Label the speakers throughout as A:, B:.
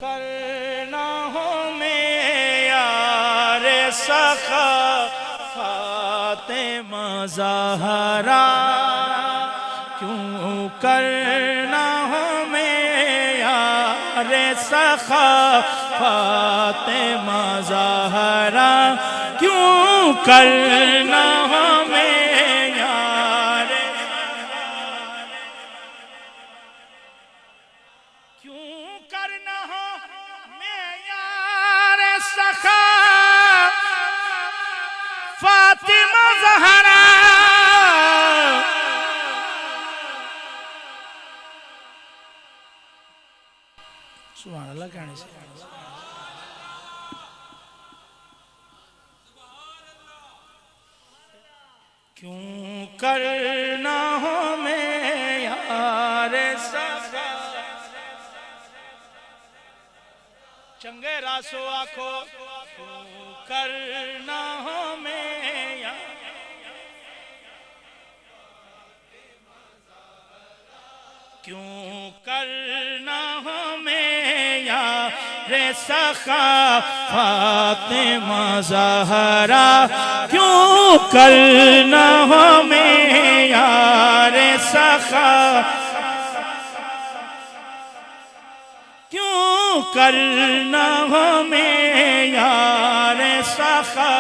A: करना हो में यार सखा फातिमा ज़हरा क्यों करना हो में यार सखा फातिमा ज़हरा क्यों करना हो में यार क्यों करना हो में यार सखा फातिमा ज़हरा सुभान अल्लाह कहने से क्यों करना हो में यार सखा चंगे रासो आखो क्यों करना हो में यार क्यों करना हो में यार सखा फातिमा ज़हरा क्यों करना हो में यार सखा क्यों करना हो में यार सखा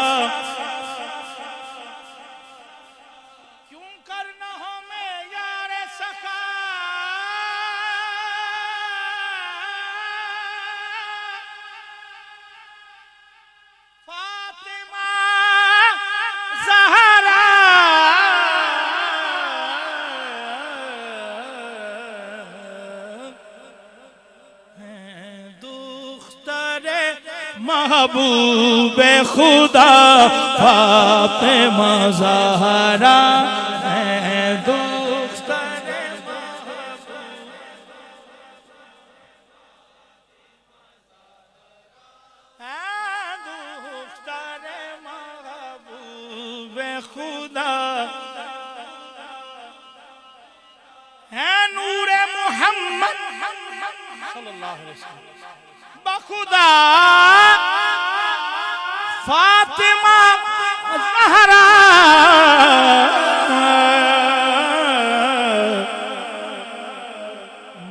A: क्यों करना हो में यार सखा फातिमा ज़हरा महबूब खुदा फातिमा ज़हरा है दुख्तर महबूब खुदा है नूरे मोहम्मद सल्लल्लाहु अलैहि वसल्लम बखुदा फातिमा ज़हरा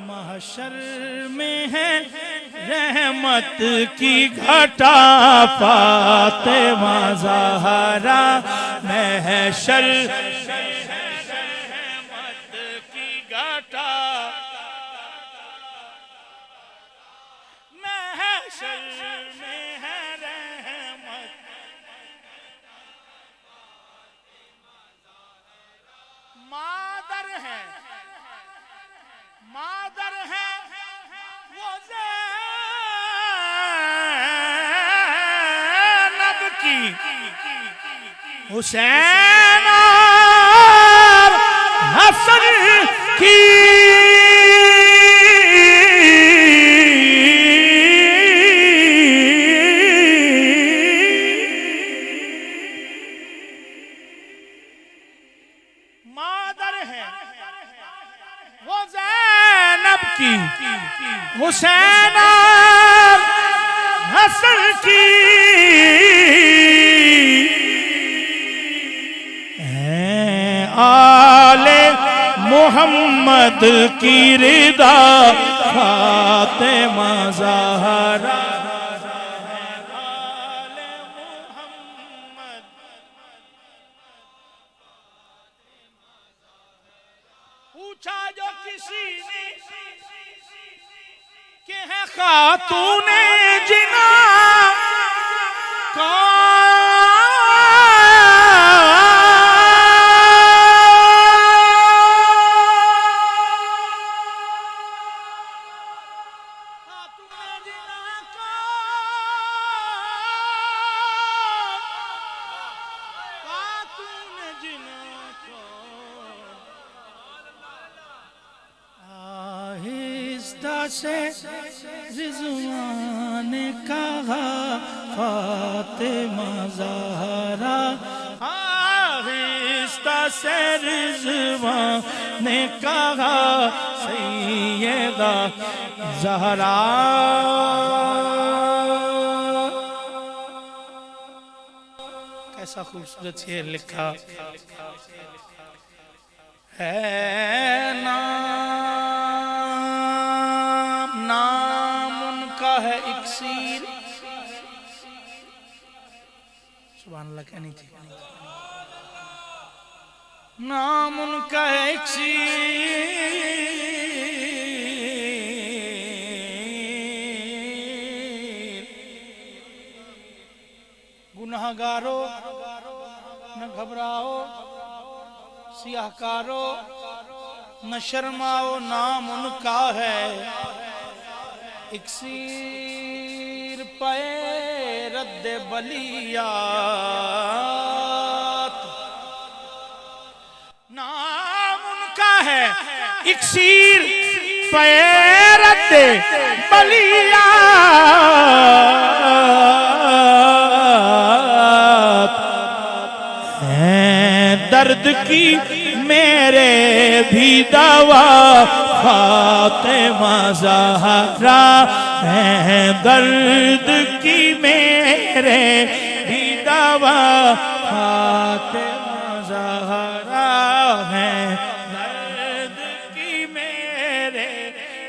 A: महशर में है रहमत की घटा फातिमा ज़हरा महशर रहमत की घटा महशर में है रहमत मादर है वो ज़ैनब की हुसैन और हसन की वो ज़ैनब की हुसैन और हसन की आले मोहम्मद की रिदा फातिमा ज़हरा पूछा जो किसी ने कि है खातूने जिना से रिज़वान ने कहा फातिमा ज़हरा आहिस्ता से रिजवान ने कहा सैयदा ज़हरा। कैसा खूबसूरत शेर लिखा है। नाम उनका है इक्सीर। सुभान अल्लाह कहनी थी। नाम उनका है इक्सीर। गुनाहगारो न घबराओ, सियाहकारो न शर्माओ, नाम उनका है इक्सीर। पे रद्द बलियात, नाम उनका है इक्सीर। पे रद्द बलियात, दर्द की मेरे भी दवा फातिमा ज़हरा है। दर्द की मेरे भी दवा फातिमा ज़हरा है। दर्द की मेरे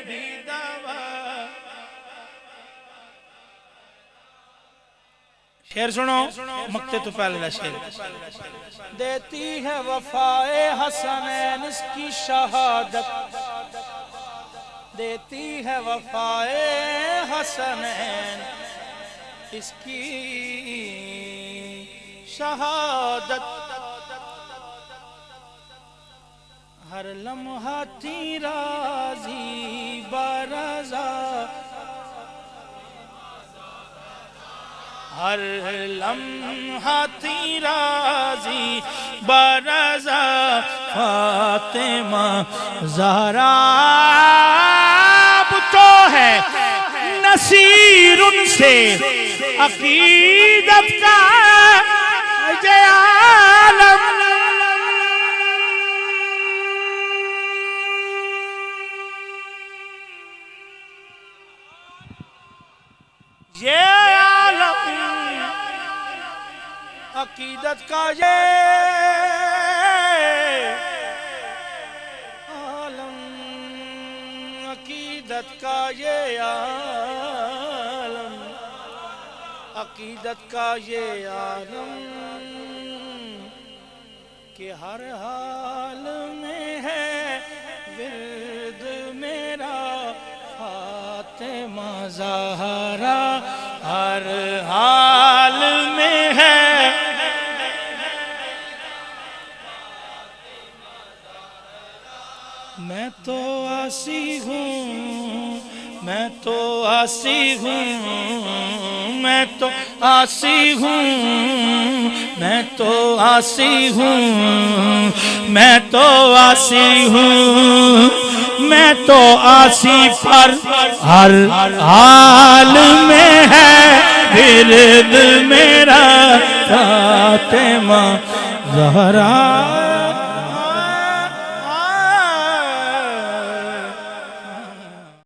A: भी दवा। शेर सुनो, मक्ते तो पहले शेर। देती है वफाए हसनैन इसकी शहादत, देती है वफाए हसनैन इसकी शहादत। हर लम्हा थी राज़ी बरज़ा, हर लम्हा थी राज़ी बरज़ा फातिमा ज़हरा। तो है नसीर उनसे अकीदत का जय आलम। ये आलम अकीदत का ये आलम, अकीदत का ये आलम, अकीदत का ये आलम कि हर हाल में है विर्द मेरा फातिमा ज़हरा। हर हाल में है मैं तो आसी हूँ, मैं तो आसी हूँ, मैं तो आसी हूँ, मैं तो आसी हूँ, मैं तो आसी हूँ, मैं तो आसी पर हर हाल में है विर्द मेरा फातिमा ज़हरा।